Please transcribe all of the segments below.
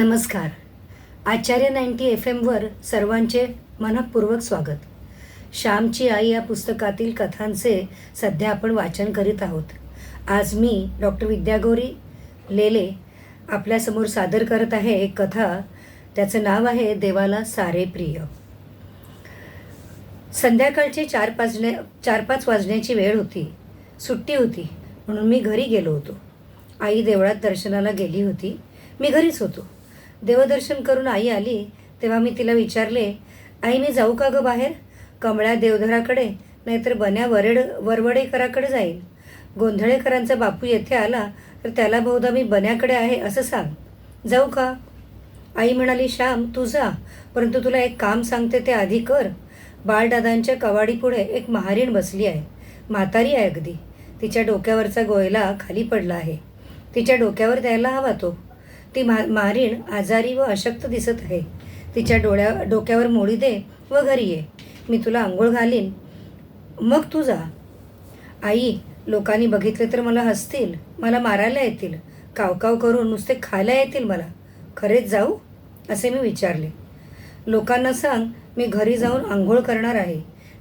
नमस्कार. आचार्य 90 FM सर्वांचे मनःपूर्वक स्वागत. श्यामची आई या पुस्तकातील कथांचे सध्या आपण वाचन करीत आहोत. आज मी डॉक्टर विद्यागौरी लेले आपल्यासमोर सादर करत आहे एक कथा. त्याचं नाव आहे देवाला सारे प्रिय. संध्याकाळचे 4-5 वाजण्याची वेळ होती. सुट्टी होती म्हणून मी घरी गेलो होतो. आई देवळात दर्शनाला गेली होती. मी घरीच होतो. देवदर्शन करून आई आली तेव्हा मी तिला विचारले, आई मी जाऊ का गं बाहेर? कमळ्या देवधराकडे नाहीतर बन्या वरवडेकराकडे जाईल. गोंधळेकरांचा बापू येथे आला तर त्याला बहुधा मी बन्याकडे आहे असं सांग. जाऊ का? आई म्हणाली, श्याम तू जा, परंतु तुला एक काम सांगते ते आधी कर. बाळदादांच्या कवाडीपुढे एक महारीण बसली आहे. म्हातारी आहे अगदी. तिच्या डोक्यावरचा गोयला खाली पडला आहे. तिच्या डोक्यावर द्यायला हवा तो. ती महारीण आजारी व अशक्त दिसत आहे. तिच्या डोक्यावर मोडी दे व घरी ये. मी तुला आंघोळ घालीन, मग तू जा. आई, लोकांनी बघितले तर मला हसतील, मला मारायला येतील, कावकाव करून नुसते खायला येतील मला. खरेच जाऊ असे मी विचारले. लोकांना सांग मी घरी जाऊन आंघोळ करणार आहे.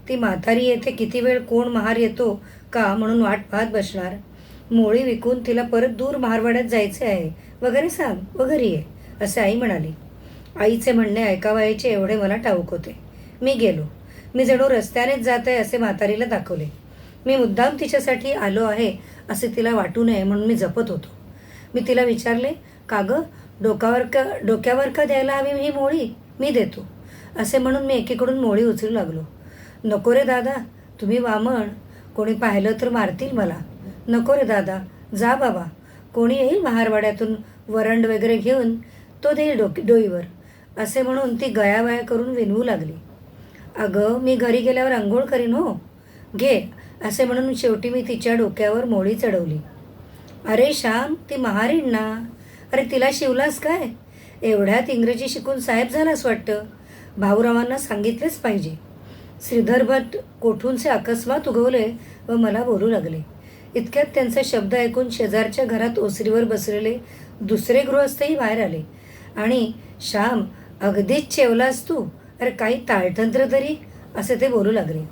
ती म्हातारी येथे किती वेळ कोण महार येतो का म्हणून वाट पाहत बसणार. मोळी विकून तिला परत दूर महारवाड्यात जायचे आहे वगैरे सांग व घरी ये असे आई म्हणाली. आईचे म्हणणे ऐकावायचे एवढे मला ठाऊक होते. मी गेलो. मी जणू रस्त्यानेच जात आहे असे म्हातारीला दाखवले. मी मुद्दाम तिच्यासाठी आलो आहे असे तिला वाटू नये म्हणून मी जपत होतो. मी तिला विचारले, का गं डोक्यावर का द्यायला हवी ही मोळी? मी देतो असे म्हणून मी एकीकडून मोळी उचलू लागलो. नको रे दादा, तुम्ही वामन, कोणी पाहिलं तर मारतील मला. नको रे दादा, जा बाबा, कोणी येईल महारवाड्यातून वरंड वगैरे घेऊन, तो देईल डोईवर असे म्हणून ती गयावया करून विनवू लागली. अगं मी घरी गेल्यावर आंघोळ करीन हो, घे असे म्हणून शेवटी मी तिच्या डोक्यावर मोळी चढवली. अरे श्याम, ती महारीण ना. अरे तिला शिवलास काय? एवढ्यात इंग्रजी शिकून साहेब झालास वाटतं. भाऊरावांना सांगितलेच पाहिजे. श्रीधर भट कोठूनचे अकस्मात उगवले व मला बोलू लागले. इतक्यात त्यांचा शब्द ऐकून शेजारच्या घरात ओसरीवर बसलेले दुसरे गृहस्थही बाहेर आले आणि श्याम अगदीच चेवलास तू, अरे काही ताळतंत्र तरी असे ते बोलू लागले.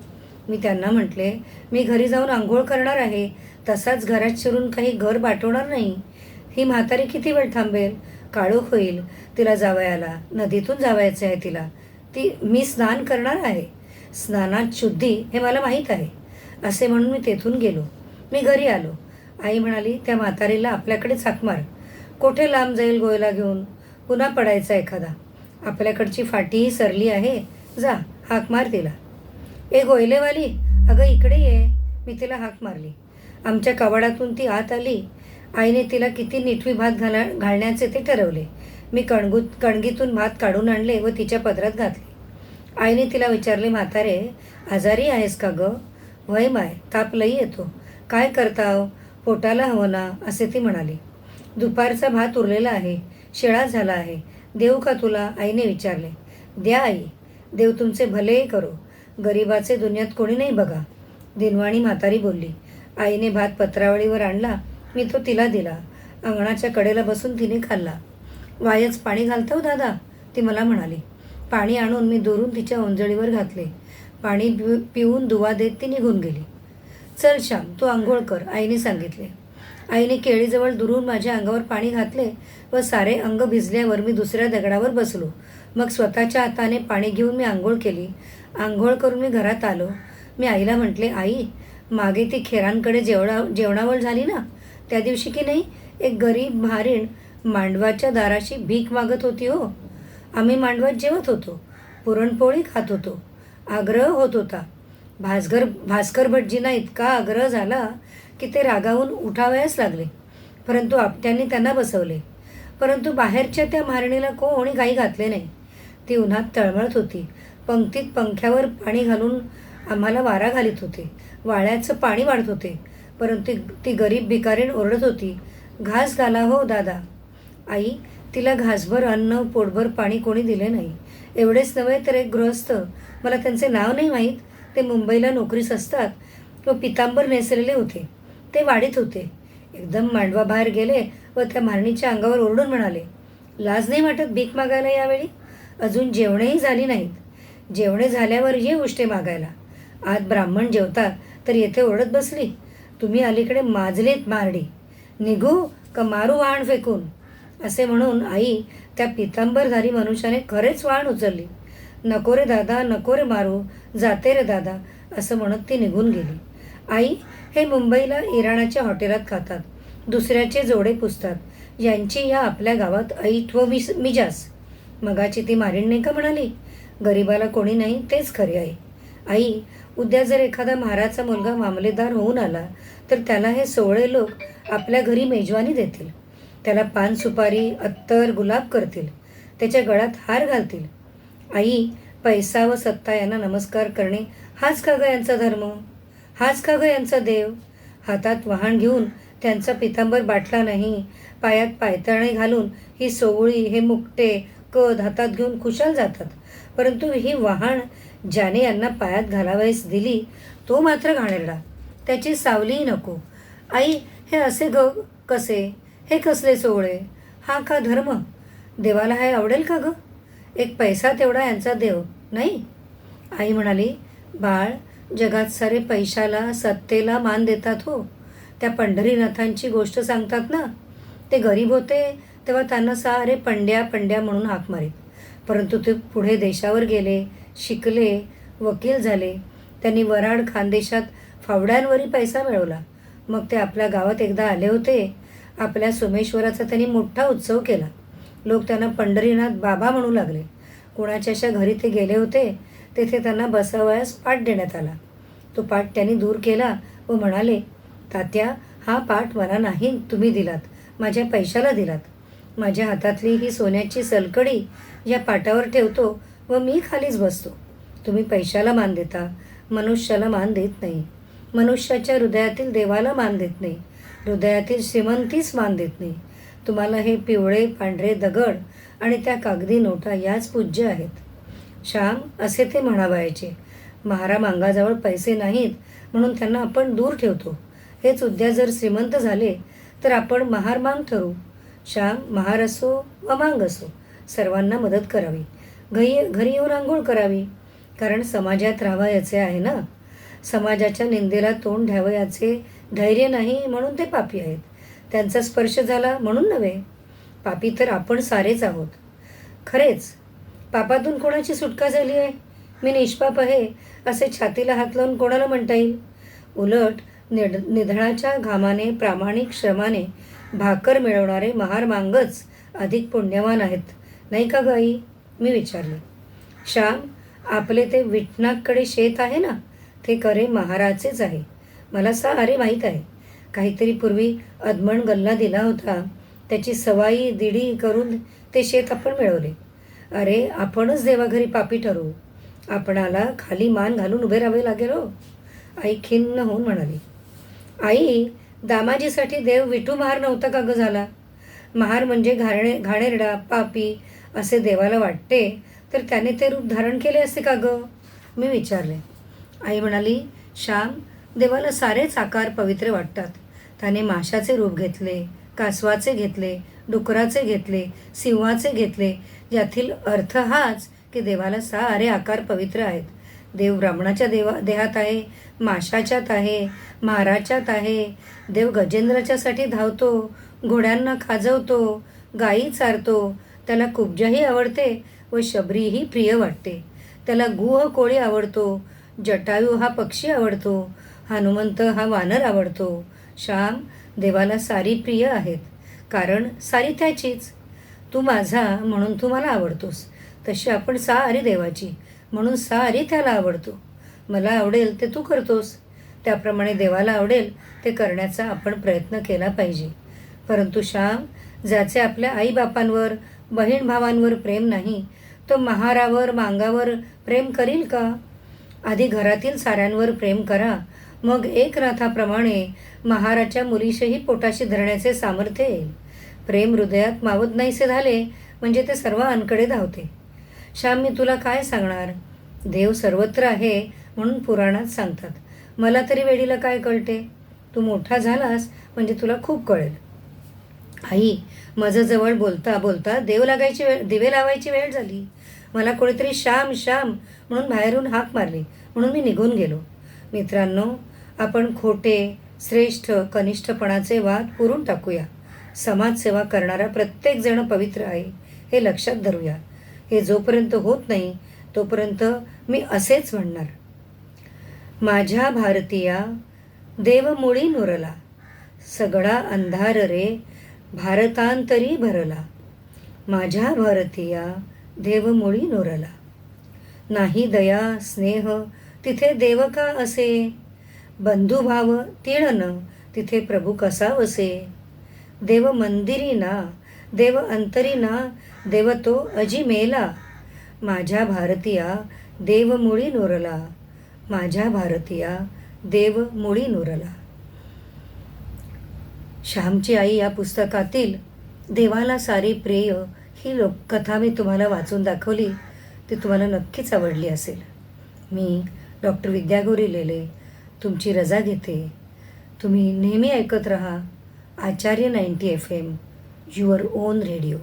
मी त्यांना म्हटले, मी घरी जाऊन आंघोळ करणार आहे, तसाच घरात शिरून काही घर बाटवणार नाही. ही म्हातारी किती वेळ थांबेल? काळोख होईल, तिला जावयाला नदीतून जावायचे आहे तिला. मी स्नान करणार आहे. स्नानात शुद्धी हे मला माहीत आहे असे म्हणून मी तेथून गेलो. मी घरी आलो. आई म्हणाली, त्या म्हातारीला आपल्याकडेच हाक मार. कोठे लांब जाईल गोयला घेऊन? पुन्हा पडायचा एखादा. आपल्याकडची फाटीही सरली आहे, जा हाक मार तिला. ए गोयलेवाली, अगं इकडे ये. मी तिला हाक मारली. आमच्या कवाडातून ती आत आली. आईने तिला किती निठवी भात घालण्याचे ते ठरवले. मी कणगीतून भात काढून आणले व तिच्या पदरात घातले. आईने तिला विचारले, म्हातारे आजारी आहेस का गं? वय माय, ताप लई येतो. काय करताव? पोटाला हवं ना असे ती म्हणाली. दुपारचा भात उरलेला आहे, शिळा झाला आहे, देऊ का तुला? आईने विचारले. द्या आई, देव तुमचे भलेही करो. गरिबाचे दुनियात कोणी नाही बघा, दिनवाणी म्हातारी बोलली. आईने भात पत्रावळीवर आणला. मी तो तिला दिला. अंगणाच्या कडेला बसून तिने खाल्ला. वायच पाणी घालतो दादा, ती मला म्हणाली. पाणी आणून मी दुरून तिच्या ओंजळीवर घातले. पाणी पिऊन दुवा देत ती निघून गेली. चल श्याम, तू आंघोळ कर, आईने सांगितले. आईने केळीजवळ दुरून माझ्या अंगावर पाणी घातले व सारे अंग भिजल्यावर मी दुसऱ्या दगडावर बसलो. मग स्वतःच्या हाताने पाणी घेऊन मी आंघोळ केली. आंघोळ करून मी घरात आलो. मी आईला म्हटले, आई मागे ती खेरांकडे जेवणावळ झाली ना, त्या दिवशी की नाही एक गरीब म्हारीण मांडवाच्या दाराशी भीक मागत होती हो. आम्ही मांडवात जेवत होतो, पुरणपोळी खात होतो. आग्रह होत होता. भास्कर भटजींना इतका आग्रह झाला की ते रागावून उठावयास लागले, परंतु आपट्यांनी त्यांना बसवले. परंतु बाहेरच्या त्या म्हारणीला कोणी काही घातले नाही. ती उन्हात तळमळत होती. पंक्तीत पंख्यावर पाणी घालून आम्हाला वारा घालीत होते. वाळ्याचं पाणी वाढत होते, परंतु ती गरीब भिकारीण ओरडत होती, घास घाला हो दादा. आई, तिला घासभर अन्न पोटभर पाणी कोणी दिले नाही. एवढेच नव्हे तर एक गृहस्थ, मला त्यांचे नाव नाही माहीत, ते मुंबईला नोकरीस असतात व पितांबर नेसलेले होते, ते वाढीत होते. एकदम मांडवाबाहेर गेले व त्या म्हारणीच्या अंगावर ओरडून म्हणाले, लाज नाही वाटत भीक मागायला यावेळी? अजून जेवणेही झाली नाहीत. जेवणे झाल्यावर ये उष्टे मागायला. आत ब्राह्मण जेवतात तर येथे ओरडत बसली. तुम्ही अलीकडे माजलेत मारडी. निघू का मारू वाहन फेकून? असे म्हणून आई त्या पितांबरधारी मनुष्याने खरेच वाहन उचलली. नको रे दादा, नको रे मारू, जाते रे दादा, असं म्हणत ती निघून गेली. आई हे मुंबईला इराणाच्या हॉटेलात खातात, दुसऱ्याचे जोडे पुसतात. यांची या आपल्या गावात ऐट व मिजास. मगाची ती मारीण का म्हणाली, गरीबाला कोणी नाही तेच खरे आहे. आई, उद्या जर एखादा महाराचा मुलगा मामलेदार होऊन आला तर त्याला हे सोवळे लोक आपल्या घरी मेजवानी देतील. त्याला पान सुपारी, अत्तर, गुलाब करतील. त्याच्या गळ्यात हार घालतील. आई, पैसा व सत्ता यांना नमस्कार करणे हाच का ग यांचा धर्म? हाच का ग यांचा देव? हातात वाहन घेऊन त्यांचा पितांबर बाटला नाही, पायात पायतणे घालून ही सोवळी, हे मुकटे कद हातात घेऊन खुशाल जातात. परंतु ही वाहन ज्याने यांना पायात घालावयास दिली तो मात्र घाणेरडा, त्याची सावलीही नको. आई, हे असे कसे? हे कसले सोवळे? हा का धर्म? देवाला हे आवडेल का ग? एक पैसा तेवढा यांचा देव नाही. आई म्हणाली, बाळ, जगात सारे पैशाला, सत्तेला मान देतात हो. त्या पंढरीनाथांची गोष्ट सांगतात ना, ते गरीब होते तेव्हा त्यांना सारे पंड्या पंड्या म्हणून हाक मारीत. परंतु ते पुढे देशावर गेले, शिकले, वकील झाले. त्यांनी वराड खानदेशात फावड्यांवरही पैसा मिळवला. मग ते आपल्या गावात एकदा आले होते. आपल्या सोमेश्वराचा त्यांनी मोठा उत्सव केला. लोक त्यांना पंढरीनाथ बाबा म्हणू लागले. कुणाच्याशा घरी ते गेले होते, तेथे त्यांना बसावयास पाट देण्यात आला. तो पाट त्यांनी दूर केला व म्हणाले, तात्या, हा पाट मला नाही तुम्ही दिलात, माझ्या पैशाला दिलात. माझ्या हातातली ही सोन्याची सलकडी या पाटावर ठेवतो व मी खालीच बसतो. तुम्ही पैशाला मान देता, मनुष्याला मान देत नाही. मनुष्याच्या हृदयातील देवाला मान देत नाही. हृदयातील श्रीमंतीच मान देत नाही. तुम्हाला हे पिवळे पांढरे दगड आणि त्या कागदी नोटा याच पूज्य आहेत. श्याम, असे ते म्हणावायचे. महारा मांगाजवळ पैसे नाहीत म्हणून त्यांना आपण दूर ठेवतो. हेच उद्या जर श्रीमंत झाले तर आपण महार मांग ठरू. श्याम, महार असो व मांग असो, सर्वांना मदत करावी. घरी येऊन आंघोळ करावी. कारण समाजात राहावयाचे आहे ना. समाजाच्या निंदेला तोंड द्यावयाचे धैर्य नाही म्हणून ते पापी आहेत. त्यांचा स्पर्श झाला म्हणून नव्हे. पापी तर आपण सारेच आहोत. खरेच पापातून कोणाची सुटका झाली आहे? मी निष्पाप आहे असे छातीला हात लावून कोणाला म्हणता येईल? उलट निधनाच्या घामाने, प्रामाणिक श्रमाने भाकर मिळवणारे महार मांगच अधिक पुण्यवान आहेत, नाही का ग आई? मी विचारले. श्याम, आपले ते विठनाकडे शेत आहे ना, ते करे महाराचेच आहे. मला सारे माहीत आहे. काहीतरी पूर्वी अदमण गल्ला दिला होता. त्याची सवाई दिडी करून ते शेत आपण मिळवले. अरे, आपणच देवाघरी पापी ठरू. आपणाला खाली मान घालून उभे राहावे लागेल हो. आई खिन्न होऊन म्हणाली. आई, दामाजीसाठी देव विठू महार नव्हता का ग झाला? महार म्हणजे घाणेरडा, पापी असे देवाला वाटते तर त्याने ते रूप धारण केले असते का ग? मी विचारले. आई म्हणाली, श्याम, देवाला सारेच आकार पवित्र वाटतात. त्याने माशाचे रूप घेतले, कासवाचे घेतले, डुकराचे घेतले, सिंहाचे घेतले. यातील अर्थ हाच की देवाला सारे आकार पवित्र आहेत. देव ब्राह्मणाच्या देहात आहे, माशाच्यात आहे, महाराच्यात आहे. देव गजेंद्राच्यासाठी धावतो, घोड्यांना खाजवतो, गायी चारतो. त्याला कुब्जाही आवडते व शबरीही प्रिय वाटते. त्याला गुह कोळी आवडतो, जटायू हा पक्षी आवडतो, हनुमंत हा वानर आवडतो. श्याम, देवाला सारी प्रिय आहेत, कारण सारी त्याचीच. तू माझा म्हणून तू मला आवडतोस, तशी आपण सारी देवाची म्हणून सारी त्याला आवडतो. मला आवडेल ते तू करतोस, त्याप्रमाणे देवाला आवडेल ते करण्याचा आपण प्रयत्न केला पाहिजे. परंतु श्याम, ज्याचे आपल्या आईबापांवर, बहीण भावांवर प्रेम नाही, तो महारावर, मांगावर प्रेम करील का? आधी घरातील साऱ्यांवर प्रेम करा, मग एकनाथाप्रमाणे महाराच्या मुलीशीही पोटाशी धरण्याचे सामर्थ्य येईल. प्रेम हृदयात मावत नाहीसे झाले म्हणजे ते सर्व अनकडे धावते. श्याम, मी तुला काय सांगणार? देव सर्वत्र आहे म्हणून पुराणात सांगतात. मला तरी वेडीला काय कळते? तू मोठा झालास म्हणजे तुला खूप कळेल. आई, माझं जवळ बोलता बोलता दिवे लावायची वेळ झाली. मला कोणीतरी श्याम श्याम म्हणून बाहेरून हाक मारली, म्हणून मी निघून गेलो. मित्रांनो, आपण खोटे श्रेष्ठ कनिष्ठपणाचे वाद पुरून टाकूया. समाजसेवा करणारा प्रत्येक जण पवित्र आहे हे लक्षात धरूया. हे जोपर्यंत होत नाही तोपर्यंत मी असेच म्हणणार. माझ्या भारतीया देव मुळी नुरला, सगळा अंधार रे भारतांतरी भरला. माझ्या भारतीया देव मुळी नुरला, नाही दया स्नेह तिथे देव का असे. बंधुभाव तीळन तिथे प्रभू कसा वसे. देव मंदिरी ना देव अंतरी ना, देव तो अजी मेला. माझ्या भारतीया देव मुळी नुरला, माझ्या भारतीया देव मुळी नुरला. श्यामची आई या पुस्तकातील देवाला सारी प्रेय ही लोककथा मी तुम्हाला वाचून दाखवली. ती तुम्हाला नक्कीच आवडली असेल. मी डॉक्टर विद्या गौरी लेले तुमची रजा घेते. तुम्ही नेहमी ऐकत रहा आचार्य 90 FM, युअर ओन रेडिओ.